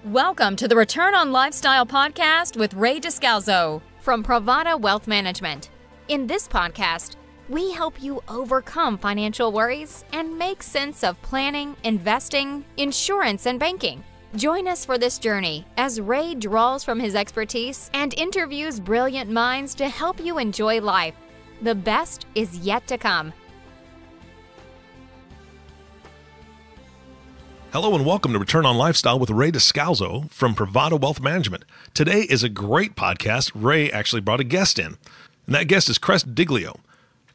Welcome to the Return on Lifestyle podcast with Ray Descalzo from Privada Wealth Management. In this podcast, we help you overcome financial worries and make sense of planning, investing, insurance, and banking. Join us for this journey as Ray draws from his expertise and interviews brilliant minds to help you enjoy life. The best is yet to come. Hello and welcome to Return on Lifestyle with Ray Descalzo from Privada Wealth Management. Today is a great podcast. Ray actually brought a guest in, and that guest is Cress Diglio.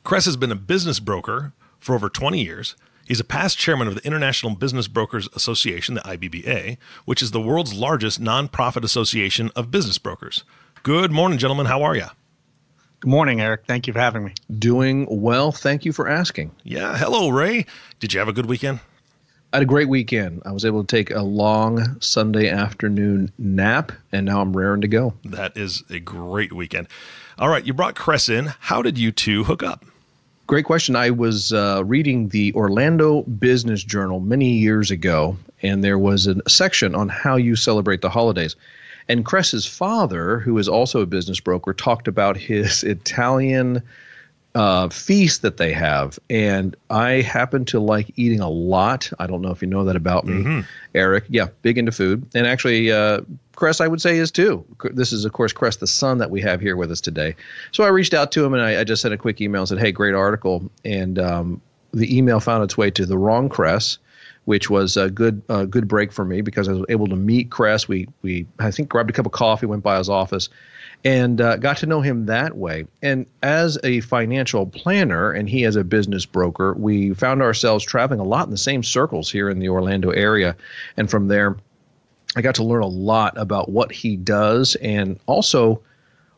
Cress has been a business broker for over 20 years. He's a past chairman of the International Business Brokers Association, the IBBA, which is the world's largest nonprofit association of business brokers. Good morning, gentlemen. How are you? Good morning, Eric. Thank you for having me. Doing well. Thank you for asking. Yeah. Hello, Ray. Did you have a good weekend? I had a great weekend. I was able to take a long Sunday afternoon nap, and now I'm raring to go. That is a great weekend. All right, you brought Cress in. How did you two hook up? Great question. I was reading the Orlando Business Journal many years ago, and there was a section on how you celebrate the holidays. And Cress's father, who is also a business broker, talked about his Italian feast that they have. And I happen to like eating a lot. I don't know if you know that about me, Eric. Yeah, big into food. And actually, Cress, I would say, is too. This is, of course, Cress, the son that we have here with us today. So I reached out to him and I just sent a quick email and said, hey, great article. And the email found its way to the wrong Cress, which was a good break for me because I was able to meet Cress. We I think, grabbed a cup of coffee, went by his office, and got to know him that way. And as a financial planner and he as a business broker, we found ourselves traveling a lot in the same circles here in the Orlando area. And from there, I got to learn a lot about what he does and also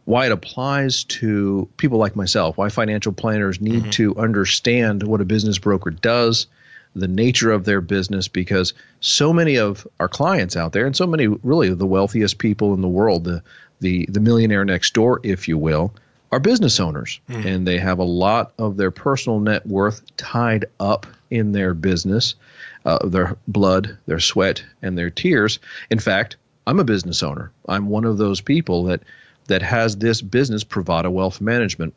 why it applies to people like myself, why financial planners need to understand what a business broker does, the nature of their business, because so many of our clients out there and so many really the wealthiest people in the world, the millionaire next door, if you will, are business owners. And they have a lot of their personal net worth tied up in their business, their blood, their sweat, and their tears. In fact, I'm a business owner. I'm one of those people that has this business, Privada Wealth Management.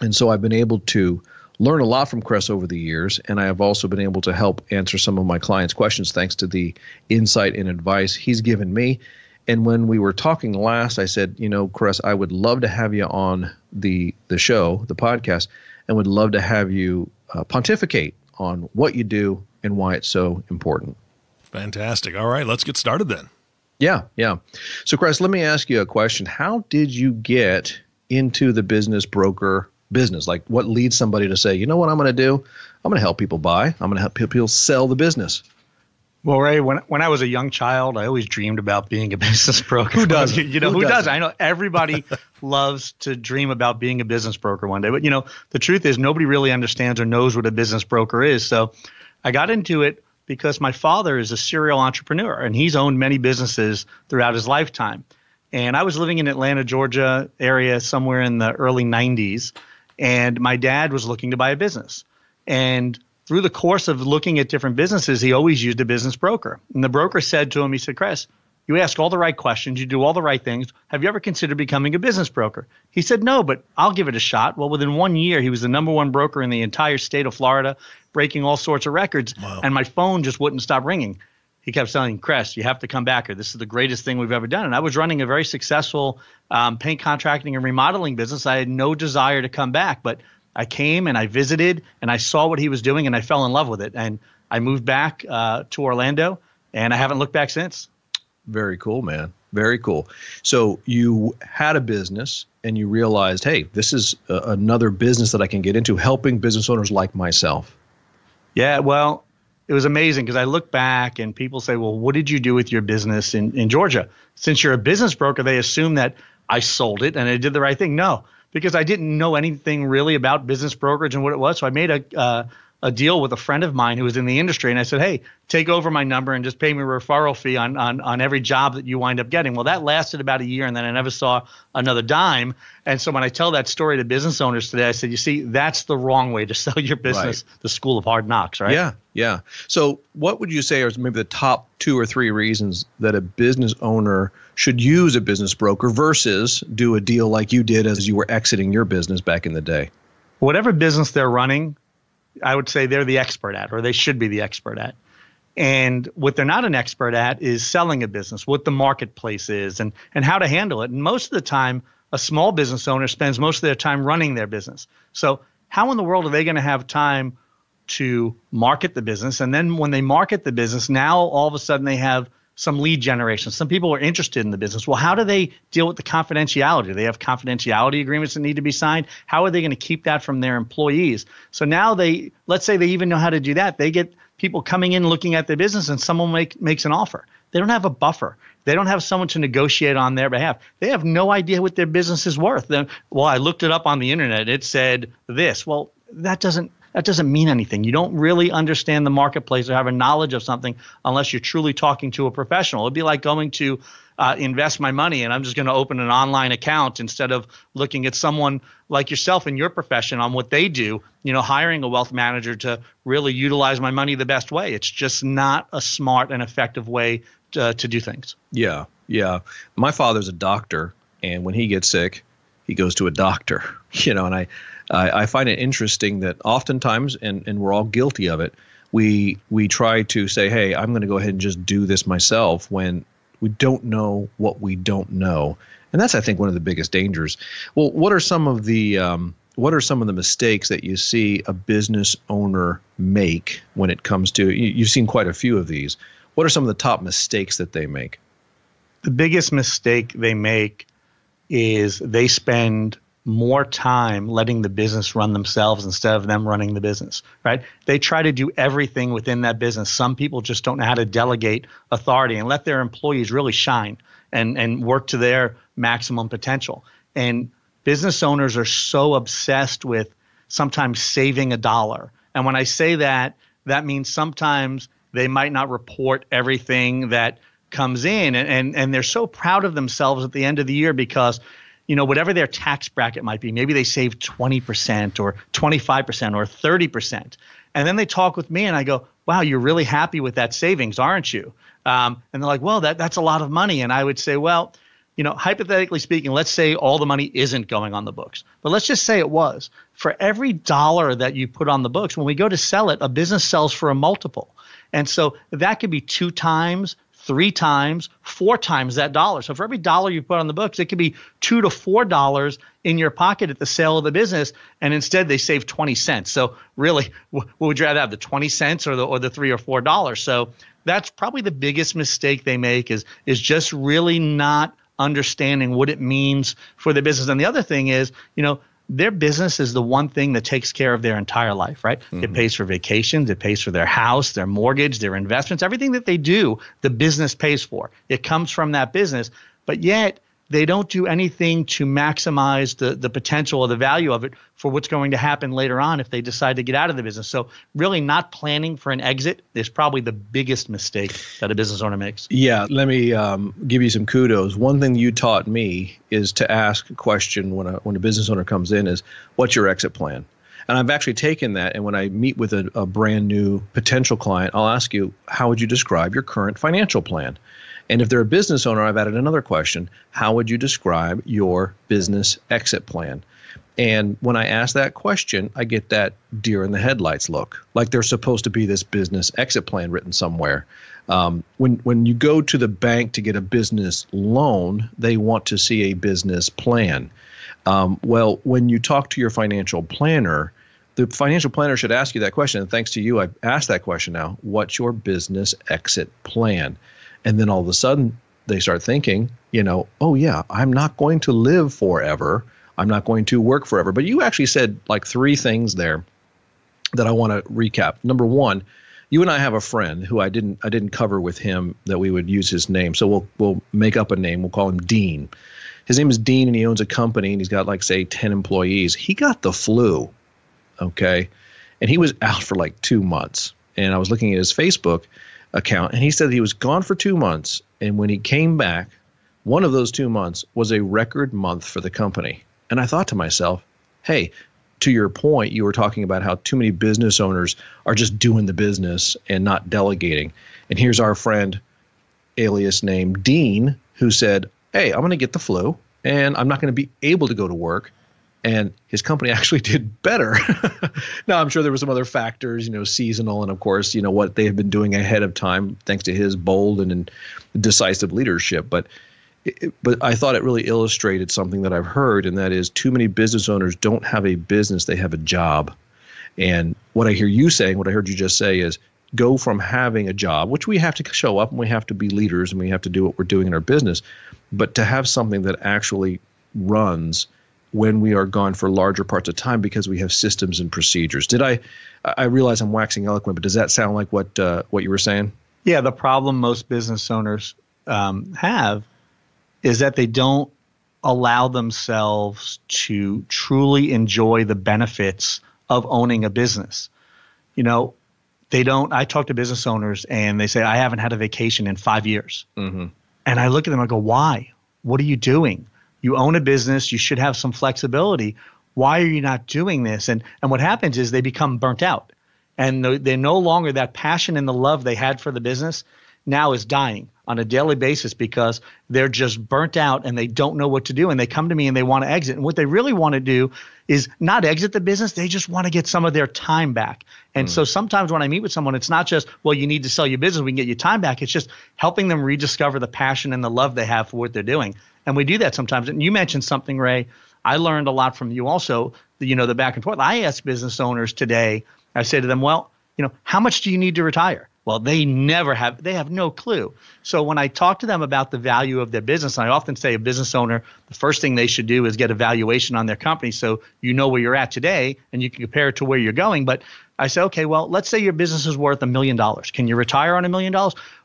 And so I've been able to learn a lot from Cress over the years, and I have also been able to help answer some of my clients' questions thanks to the insight and advice he's given me. And when we were talking last, I said, Cress, I would love to have you on the show, the podcast, and would love to have you pontificate on what you do and why it's so important. Fantastic. All right, let's get started then. Yeah. So, Cress, let me ask you a question. How did you get into the business broker business? Like, what leads somebody to say, you know what I'm going to do? I'm going to help people buy. I'm going to help people sell the business. Well, Ray, when I was a young child, I always dreamed about being a business broker. Who does? Who does? I know everybody loves to dream about being a business broker one day. But, the truth is nobody really understands or knows what a business broker is. So I got into it because my father is a serial entrepreneur, and he's owned many businesses throughout his lifetime. And I was living in Atlanta, Georgia area somewhere in the early 90s, and my dad was looking to buy a business. And through the course of looking at different businesses, he always used a business broker. And the broker said to him, he said, Cress, you ask all the right questions, you do all the right things. Have you ever considered becoming a business broker? He said, no, but I'll give it a shot. Well, within 1 year, he was the number one broker in the entire state of Florida, breaking all sorts of records. Wow. And my phone just wouldn't stop ringing. He kept saying, Cress, you have to come back here. This is the greatest thing we've ever done. And I was running a very successful paint contracting and remodeling business. I had no desire to come back, but I came and I visited and I saw what he was doing and I fell in love with it. And I moved back to Orlando and I haven't looked back since. Very cool, man. Very cool. So you had a business and you realized, hey, this is another business that I can get into, helping business owners like myself. Yeah, well, it was amazing because I look back and people say, well, what did you do with your business in Georgia? Since you're a business broker, they assume that I sold it and I did the right thing. No, because I didn't know anything really about business brokerage and what it was. So I made a deal with a friend of mine who was in the industry. And I said, hey, take over my number and just pay me a referral fee on every job that you wind up getting. Well, that lasted about a year, and then I never saw another dime. And so when I tell that story to business owners today, I said, you see, that's the wrong way to sell your business, the school of hard knocks, right? Yeah, yeah. So what would you say are maybe the top 2 or 3 reasons that a business owner should use a business broker versus do a deal like you did as you were exiting your business back in the day? Whatever business they're running, I would say they're the expert at, or they should be the expert at. And what they're not an expert at is selling a business, what the marketplace is, and how to handle it. And most of the time, a small business owner spends most of their time running their business. So how in the world are they going to have time to market the business? And then when they market the business, now all of a sudden they have some lead generation. Some people are interested in the business. Well, how do they deal with the confidentiality? Do they have confidentiality agreements that need to be signed? How are they going to keep that from their employees? So now let's say they even know how to do that. They get people coming in looking at their business, and someone makes an offer. They don't have a buffer. They don't have someone to negotiate on their behalf. They have no idea what their business is worth. Then, well, I looked it up on the internet. It said this. Well, that doesn't mean anything. You don't really understand the marketplace or have a knowledge of something unless you're truly talking to a professional. It'd be like going to invest my money, and I'm just going to open an online account instead of looking at someone like yourself in your profession on what they do, hiring a wealth manager to really utilize my money the best way. It's just not a smart and effective way to do things. Yeah, yeah. My father's a doctor, and when he gets sick, he goes to a doctor, and I find it interesting that oftentimes, and we're all guilty of it, we try to say, hey, I'm going to go ahead and just do this myself when we don't know what we don't know. And that's, I think, one of the biggest dangers. Well, what are some of the mistakes that you see a business owner make when it comes to, you've seen quite a few of these. What are some of the top mistakes that they make? The biggest mistake they make is they spend more time letting the business run themselves instead of them running the business, right? They try to do everything within that business. Some people just don't know how to delegate authority and let their employees really shine and work to their maximum potential. And business owners are so obsessed with sometimes saving $1. And when I say that, that means sometimes they might not report everything that comes in, and they're so proud of themselves at the end of the year because whatever their tax bracket might be, maybe they save 20% or 25% or 30%. And then they talk with me and I go, wow, you're really happy with that savings, aren't you? And they're like, well, that's a lot of money. And I would say, well, hypothetically speaking, let's say all the money isn't going on the books. But let's just say it was. For every $1 that you put on the books, when we go to sell it, a business sells for a multiple. And so that could be 2 times, 3 times, 4 times that $1. So for every $1 you put on the books, it could be $2 to $4 in your pocket at the sale of the business, and instead they save 20 cents. So really, what would you rather have, the 20 cents or the $3 or $4? So that's probably the biggest mistake they make is just really not understanding what it means for the business. And the other thing is, their business is the one thing that takes care of their entire life, right? Mm-hmm. It pays for vacations, it pays for their house, their mortgage, their investments, everything that they do, the business pays for. It comes from that business, but yet they don't do anything to maximize the potential or the value of it for what's going to happen later on if they decide to get out of the business. So really not planning for an exit is probably the biggest mistake that a business owner makes. Yeah, let me give you some kudos. One thing you taught me is to ask a question when a business owner comes in is, what's your exit plan? And I've actually taken that, and when I meet with a brand new potential client, I'll ask you, how would you describe your current financial plan? And if they're a business owner, I've added another question. How would you describe your business exit plan? And when I ask that question, I get that deer in the headlights look, like there's supposed to be this business exit plan written somewhere. When you go to the bank to get a business loan, they want to see a business plan. Well, when you talk to your financial planner, the financial planner should ask you that question. And thanks to you, I've asked that question now. What's your business exit plan? And then all of a sudden they start thinking, oh yeah, I'm not going to live forever. I'm not going to work forever. But you actually said like 3 things there that I want to recap. Number 1, you and I have a friend who I didn't cover with him that we would use his name. So we'll make up a name. We'll call him Dean. His name is Dean, and he owns a company, and he's got 10 employees. He got the flu. Okay. and he was out for like 2 months. And I was looking at his Facebook account, and he said he was gone for 2 months. And when he came back, one of those 2 months was a record month for the company. And I thought to myself, hey, to your point, you were talking about how too many business owners are just doing the business and not delegating. And here's our friend, alias named Dean, who said, hey, I'm going to get the flu and I'm not going to be able to go to work. And his company actually did better. Now, I'm sure there were some other factors, seasonal, and of course, what they have been doing ahead of time, thanks to his bold and decisive leadership. But I thought it really illustrated something that I've heard, and that is too many business owners don't have a business, they have a job. And what I hear you saying, what I heard you just say is go from having a job, which we have to show up and we have to be leaders and we have to do what we're doing in our business, but to have something that actually runs when we are gone for larger parts of time because we have systems and procedures. I realize I'm waxing eloquent, but does that sound like what you were saying? Yeah, the problem most business owners have is that they don't allow themselves to truly enjoy the benefits of owning a business. They don't. I talk to business owners and they say, I haven't had a vacation in 5 years. Mm-hmm. And I look at them and I go, why? What are you doing? You own a business. You should have some flexibility. Why are you not doing this? And what happens is they become burnt out. And they're no longer, that passion and the love they had for the business now is dying on a daily basis because they're just burnt out and they don't know what to do. And they come to me and they want to exit. And what they really want to do is not exit the business. They just want to get some of their time back. And so sometimes when I meet with someone, it's not just, well, you need to sell your business, we can get your time back. It's just helping them rediscover the passion and the love they have for what they're doing. And we do that sometimes. And you mentioned something, Ray. I learned a lot from you also, the back and forth. I ask business owners today, I say to them, well, how much do you need to retire? Well, they have no clue. So when I talk to them about the value of their business, and I often say a business owner, the first thing they should do is get a valuation on their company so you know where you're at today and you can compare it to where you're going. But I say, okay, well, let's say your business is worth $1 million. Can you retire on $1 million?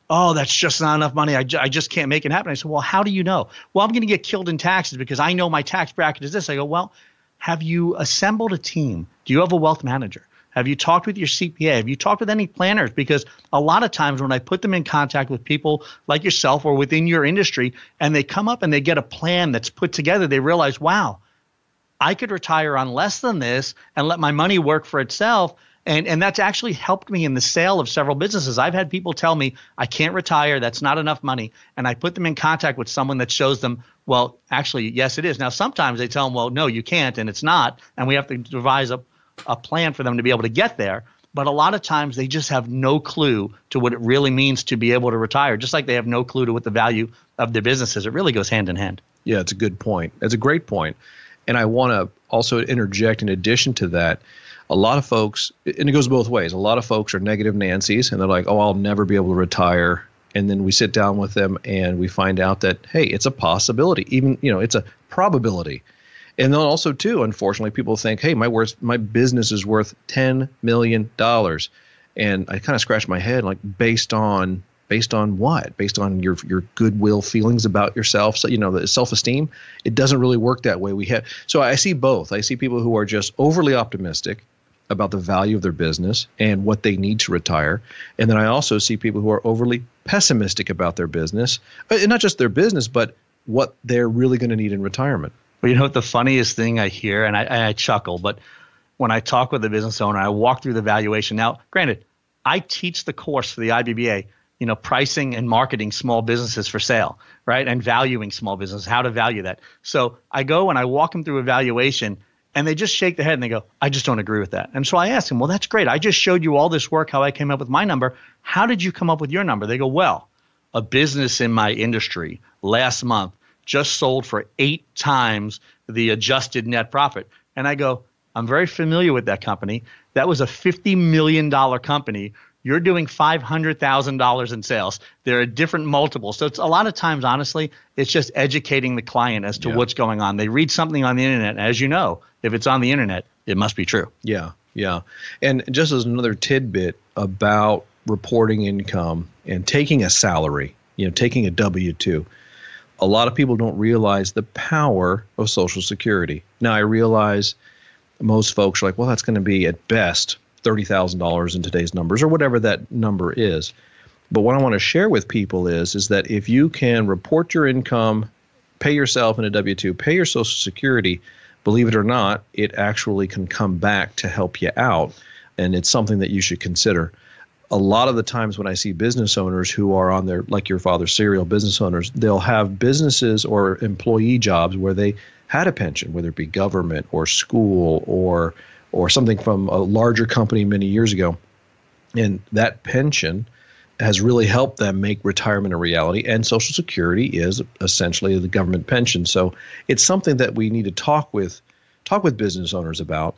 Oh, that's just not enough money. I just can't make it happen. I said, well, how do you know? Well, I'm going to get killed in taxes because I know my tax bracket is this. I go, well, have you assembled a team? Do you have a wealth manager? Have you talked with your CPA? Have you talked with any planners? Because a lot of times when I put them in contact with people like yourself or within your industry, and they come up and they get a plan that's put together, they realize, wow, I could retire on less than this and let my money work for itself. And that's actually helped me in the sale of several businesses. I've had people tell me, I can't retire, that's not enough money. And I put them in contact with someone that shows them, well, actually, yes, it is. Now, sometimes they tell them, well, no, you can't, and it's not. And we have to devise a plan for them to be able to get there. But a lot of times they just have no clue to what it really means to be able to retire, just like they have no clue to what the value of their business is. It really goes hand in hand. Yeah, it's a good point. It's a great point. And I want to also interject in addition to that, a lot of folks, and it goes both ways, a lot of folks are negative Nancy's and they're like, oh, I'll never be able to retire. And then we sit down with them and we find out that, hey, it's a possibility, even, it's a probability. And then also, too, unfortunately, people think, hey, my business is worth $10 million. And I kind of scratch my head, like, based on what? Based on your goodwill feelings about yourself. So, the self-esteem, it doesn't really work that way. So I see both. I see people who are just overly optimistic about the value of their business and what they need to retire. And then I also see people who are overly pessimistic about their business, and not just their business, but what they're really going to need in retirement. Well, what the funniest thing I hear, and I chuckle, but when I talk with a business owner, I walk through the valuation. Now, granted, I teach the course for the IBBA, pricing and marketing small businesses for sale, right? And valuing small businesses, how to value that. So I go and I walk them through a valuation and they just shake their head and they go, I just don't agree with that. And so I ask them, well, that's great. I just showed you all this work, how I came up with my number. How did you come up with your number? They go, well, a business in my industry last month just sold for 8 times the adjusted net profit. And I go, I'm very familiar with that company. That was a $50 million company. You're doing $500,000 in sales. There are different multiples. So it's a lot of times, honestly, it's just educating the client as to what's going on. They read something on the internet. And as you know, if it's on the internet, it must be true. Yeah. And just as another tidbit about reporting income and taking a salary, taking a W-2, a lot of people don't realize the power of Social Security. Now, I realize most folks are like, well, that's going to be at best $30,000 in today's numbers or whatever that number is. But what I want to share with people is that if you can report your income, pay yourself in a W-2, pay your Social Security, believe it or not, it actually can come back to help you out. And it's something that you should consider. A lot of the times when I see business owners who are on their, like your father, serial business owners, they'll have businesses or employee jobs where they had a pension, whether it be government or school or something from a larger company many years ago. And that pension has really helped them make retirement a reality. And Social Security is essentially the government pension. So it's something that we need to talk with business owners about.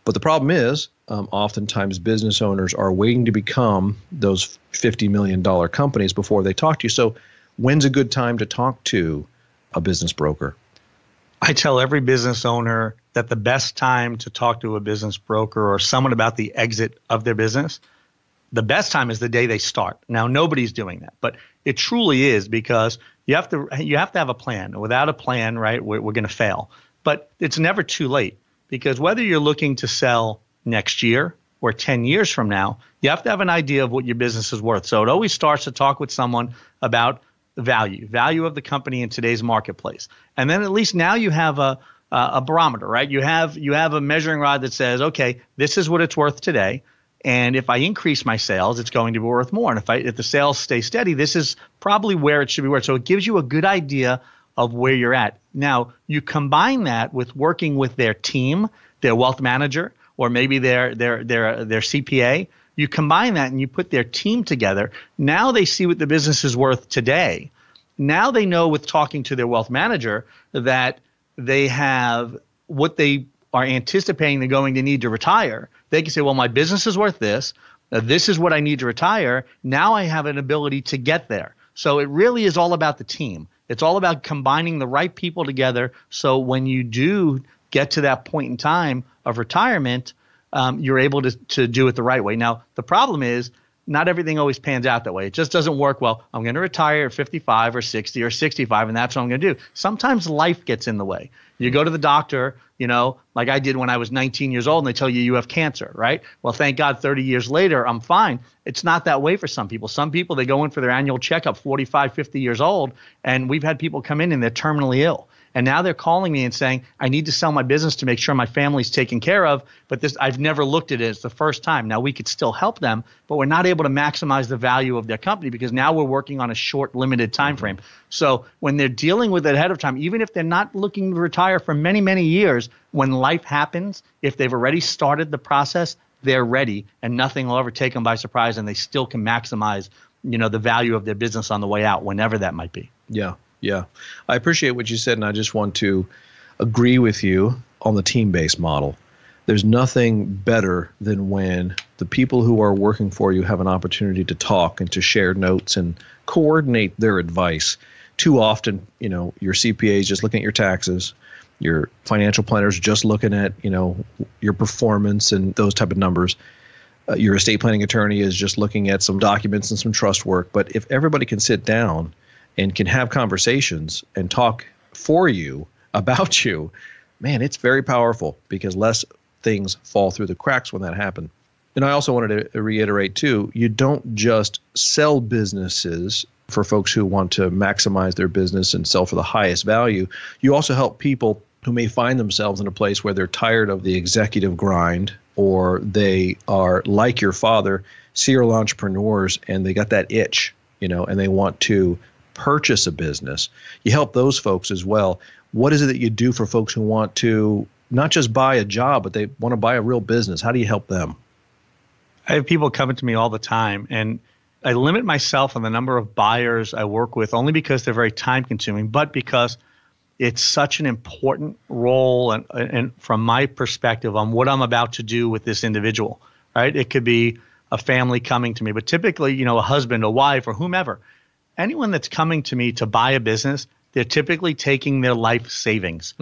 But the problem is, oftentimes business owners are waiting to become those $50 million companies before they talk to you. So when's a good time to talk to a business broker? I tell every business owner that the best time to talk to a business broker or someone about the exit of their business, the best time is the day they start. Now, nobody's doing that, but it truly is, because you have to have a plan. Without a plan, right, we're going to fail. But it's never too late, because whether you're looking to sell next year or 10 years from now, you have to have an idea of what your business is worth. So it always starts to talk with someone about the value of the company in today's marketplace. And then at least now you have a barometer, right? You have a measuring rod that says, okay, this is what it's worth today. And if I increase my sales, it's going to be worth more. And if the sales stay steady, this is probably where it should be worth. So it gives you a good idea of where you're at. Now, you combine that with working with their team, their wealth manager, or maybe their CPA. You combine that and you put their team together. Now they see what the business is worth today. Now they know, with talking to their wealth manager, that they have what they are anticipating they're going to need to retire. They can say, well, my business is worth this. This is what I need to retire. Now I have an ability to get there. So it really is all about the team. It's all about combining the right people together. So when you do get to that point in time of retirement, you're able to do it the right way. Now, the problem is not everything always pans out that way. It just doesn't work well. I'm going to retire at 55 or 60 or 65, and that's what I'm going to do. Sometimes life gets in the way. You go to the doctor, like I did when I was 19 years old, and they tell you have cancer, right? Well, thank God 30 years later, I'm fine. It's not that way for some people. Some people, they go in for their annual checkup 45, 50 years old, and we've had people come in and they're terminally ill. And now they're calling me and saying, I need to sell my business to make sure my family's taken care of, but I've never looked at it. It's the first time. Now, we could still help them, but we're not able to maximize the value of their company because now we're working on a short, limited time frame. So when they're dealing with it ahead of time, even if they're not looking to retire for many, many years, when life happens, if they've already started the process, they're ready, and nothing will ever take them by surprise, and they still can maximize, the value of their business on the way out, whenever that might be. Yeah. Yeah, I appreciate what you said, and I just want to agree with you on the team-based model. There's nothing better than when the people who are working for you have an opportunity to talk and to share notes and coordinate their advice. Too often, your CPA is just looking at your taxes, your financial planner is just looking at, your performance and those type of numbers. Your estate planning attorney is just looking at some documents and some trust work. But if everybody can sit down and can have conversations and talk for you about you, man, it's very powerful, because less things fall through the cracks when that happens. And I also wanted to reiterate too, you don't just sell businesses for folks who want to maximize their business and sell for the highest value. You also help people who may find themselves in a place where they're tired of the executive grind, or they are like your father, serial entrepreneurs, and they got that itch, and they want to purchase a business. You help those folks as well. What is it that you do for folks who want to not just buy a job, but they want to buy a real business? How do you help them? I have people coming to me all the time, and I limit myself on the number of buyers I work with only because they're very time consuming, but because it's such an important role and from my perspective on what I'm about to do with this individual, right? It could be a family coming to me, but typically, a husband, a wife, or whomever. Anyone that's coming to me to buy a business, they're typically taking their life savings,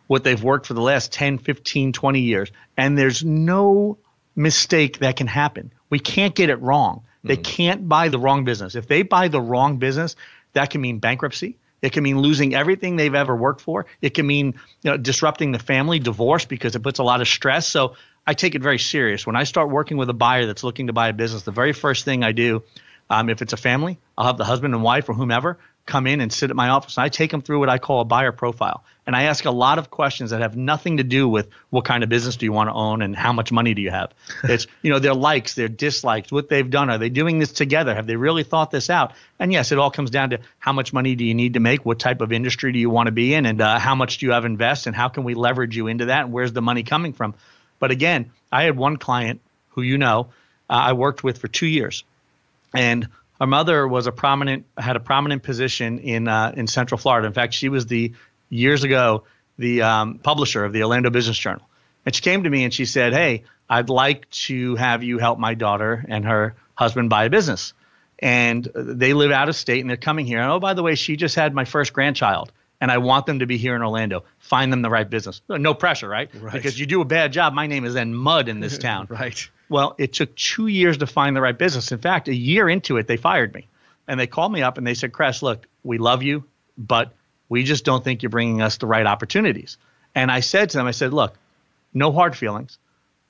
what they've worked for the last 10, 15, 20 years. And there's no mistake that can happen. We can't get it wrong. They can't buy the wrong business. If they buy the wrong business, that can mean bankruptcy. It can mean losing everything they've ever worked for. It can mean disrupting the family, divorce, because it puts a lot of stress. So I take it very serious. When I start working with a buyer that's looking to buy a business, the very first thing I do, if it's a family, I'll have the husband and wife or whomever come in and sit at my office, and I take them through what I call a buyer profile. And I ask a lot of questions that have nothing to do with what kind of business do you want to own and how much money do you have. It's, their likes, their dislikes, what they've done. Are they doing this together? Have they really thought this out? And yes, it all comes down to how much money do you need to make? What type of industry do you want to be in? And how much do you have invest? And how can we leverage you into that? And where's the money coming from? But again, I had one client who I worked with for 2 years. And her mother was had a prominent position in Central Florida. In fact, she was years ago the publisher of the Orlando Business Journal. And she came to me and she said, "Hey, I'd like to have you help my daughter and her husband buy a business. And they live out of state and they're coming here. And oh, by the way, she just had my first grandchild. And I want them to be here in Orlando. Find them the right business." No pressure, right? Because you do a bad job, my name is then mud in this town. Right. Well, it took 2 years to find the right business. In fact, a year into it, they fired me. And they called me up and they said, "Cress, look, we love you, but we just don't think you're bringing us the right opportunities." And I said to them, "Look, no hard feelings.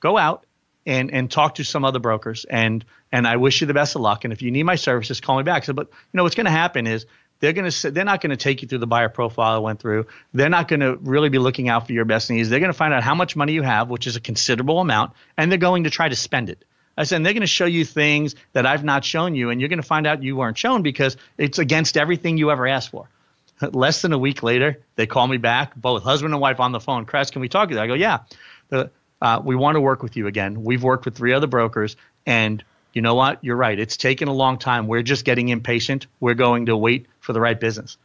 Go out and talk to some other brokers. And I wish you the best of luck. And if you need my services, call me back." I said, "But what's going to happen is they're not going to take you through the buyer profile I went through. They're not going to really be looking out for your best needs. They're going to find out how much money you have, which is a considerable amount, and they're going to try to spend it." I said, "And they're going to show you things that I've not shown you, and you're going to find out you weren't shown because it's against everything you ever asked for." Less than a week later, they call me back, both husband and wife on the phone. "Cress, can we talk to you?" I go, "Yeah. We want to work with you again. We've worked with 3 other brokers, and you know what? You're right. It's taken a long time. We're just getting impatient. We're going to wait for the right business."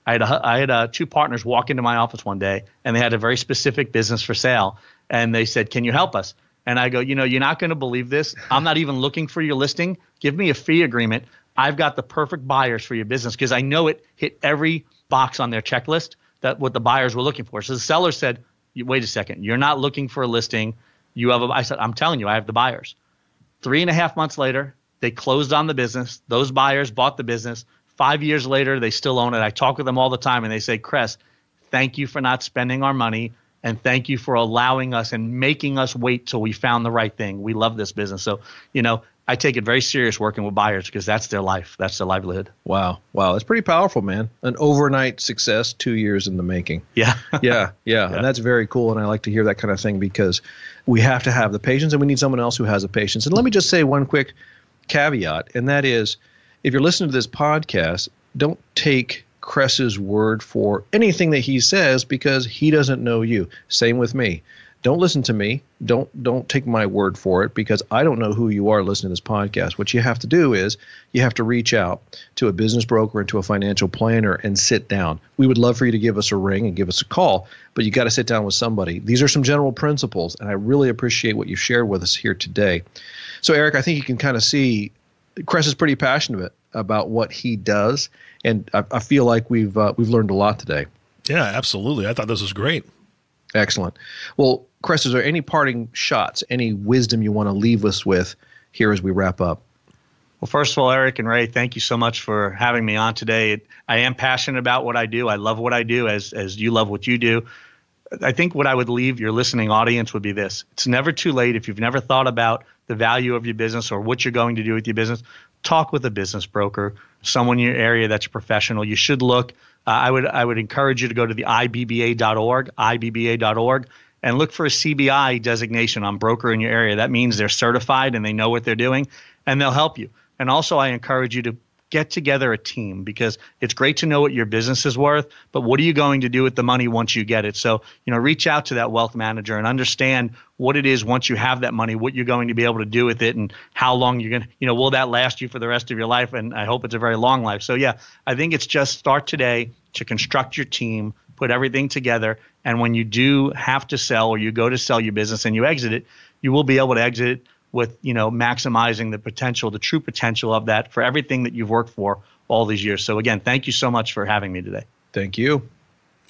I had 2 partners walk into my office one day, and they had a very specific business for sale. And they said, "Can you help us?" And I go, "You're not going to believe this. I'm not even looking for your listing. Give me a fee agreement. I've got the perfect buyers for your business," because I know it hit every box on their checklist that what the buyers were looking for. So the seller said, "Wait a second. You're not looking for a listing. I said, "I'm telling you, I have the buyers." 3.5 months later, they closed on the business. Those buyers bought the business. 5 years later, they still own it. I talk with them all the time, and they say, "Cress, thank you for not spending our money, and thank you for allowing us and making us wait till we found the right thing. We love this business." So, I take it very serious working with buyers because that's their life. That's their livelihood. Wow. That's pretty powerful, man. An overnight success, 2 years in the making. Yeah. Yeah. And that's very cool. And I like to hear that kind of thing because we have to have the patience and we need someone else who has the patience. And let me just say one quick caveat, and that is if you're listening to this podcast, don't take Cress's word for anything that he says because he doesn't know you. Same with me. Don't listen to me. Don't take my word for it because I don't know who you are listening to this podcast. What you have to do is you have to reach out to a business broker and to a financial planner and sit down. We would love for you to give us a ring and give us a call, but you got to sit down with somebody. These are some general principles, and I really appreciate what you shared with us here today. So, Eric, I think you can kind of see Cress is pretty passionate about what he does, and I feel like we've learned a lot today. Yeah, absolutely. I thought this was great. Excellent. Well, Cress, is there any parting shots, any wisdom you want to leave us with here as we wrap up? Well, first of all, Eric and Ray, thank you so much for having me on today. I am passionate about what I do. I love what I do as you love what you do. I think what I would leave your listening audience would be this. It's never too late if you've never thought about the value of your business or what you're going to do with your business. Talk with a business broker, someone in your area that's a professional. You should look. I would encourage you to go to the IBBA.org, and look for a CBI designation on broker in your area. That means they're certified and they know what they're doing, and they'll help you. And also, I encourage you to get together a team because it's great to know what your business is worth, but what are you going to do with the money once you get it? So, reach out to that wealth manager and understand what it is once you have that money, what you're going to be able to do with it and how long you're going to, will that last you for the rest of your life? And I hope it's a very long life. So yeah, I think it's just start today to construct your team, put everything together. And when you do have to sell or you go to sell your business and you exit it, you will be able to exit it with, maximizing the potential, the true potential of that for everything that you've worked for all these years. So again, thank you so much for having me today. Thank you.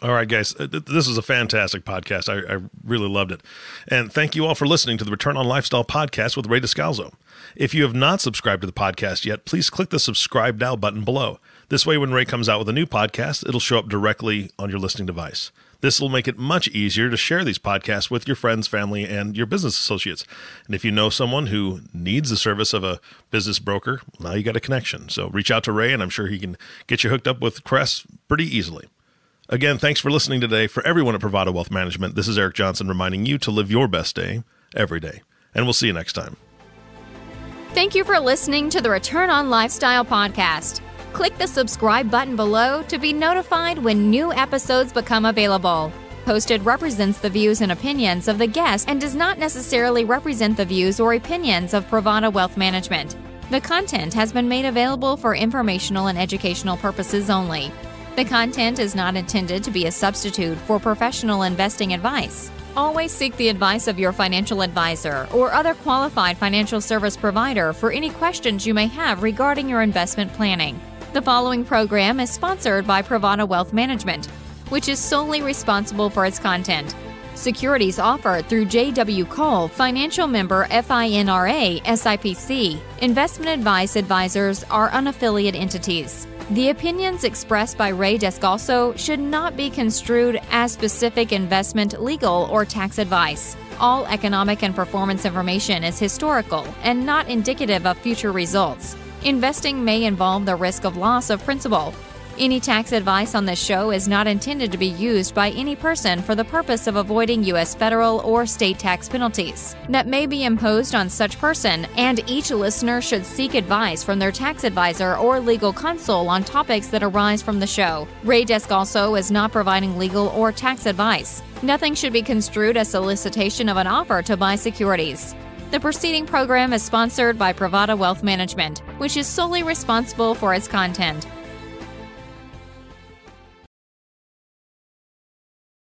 All right, guys, this is a fantastic podcast. I really loved it. And thank you all for listening to the Return on Lifestyle podcast with Ray Descalzo. If you have not subscribed to the podcast yet, please click the subscribe now button below. This way, when Ray comes out with a new podcast, it'll show up directly on your listening device. This will make it much easier to share these podcasts with your friends, family, and your business associates. And if you know someone who needs the service of a business broker, now you got a connection. So reach out to Ray, and I'm sure he can get you hooked up with Cress pretty easily. Again, thanks for listening today. For everyone at Privada Wealth Management, this is Eric Johnson reminding you to live your best day every day. And we'll see you next time. Thank you for listening to the Return on Lifestyle podcast. Click the subscribe button below to be notified when new episodes become available. Posted represents the views and opinions of the guest and does not necessarily represent the views or opinions of Privada Wealth Management. The content has been made available for informational and educational purposes only. The content is not intended to be a substitute for professional investing advice. Always seek the advice of your financial advisor or other qualified financial service provider for any questions you may have regarding your investment planning. The following program is sponsored by Privada Wealth Management, which is solely responsible for its content. Securities offered through J.W. Cole, financial member FINRA, SIPC. Investment advice advisors are unaffiliated entities. The opinions expressed by Ray Descalso should not be construed as specific investment, legal, or tax advice. All economic and performance information is historical and not indicative of future results. Investing may involve the risk of loss of principal. Any tax advice on this show is not intended to be used by any person for the purpose of avoiding U.S. federal or state tax penalties that may be imposed on such person, and each listener should seek advice from their tax advisor or legal counsel on topics that arise from the show. Ray Descalso is not providing legal or tax advice. Nothing should be construed as solicitation of an offer to buy securities. The preceding program is sponsored by Privada Wealth Management, which is solely responsible for its content.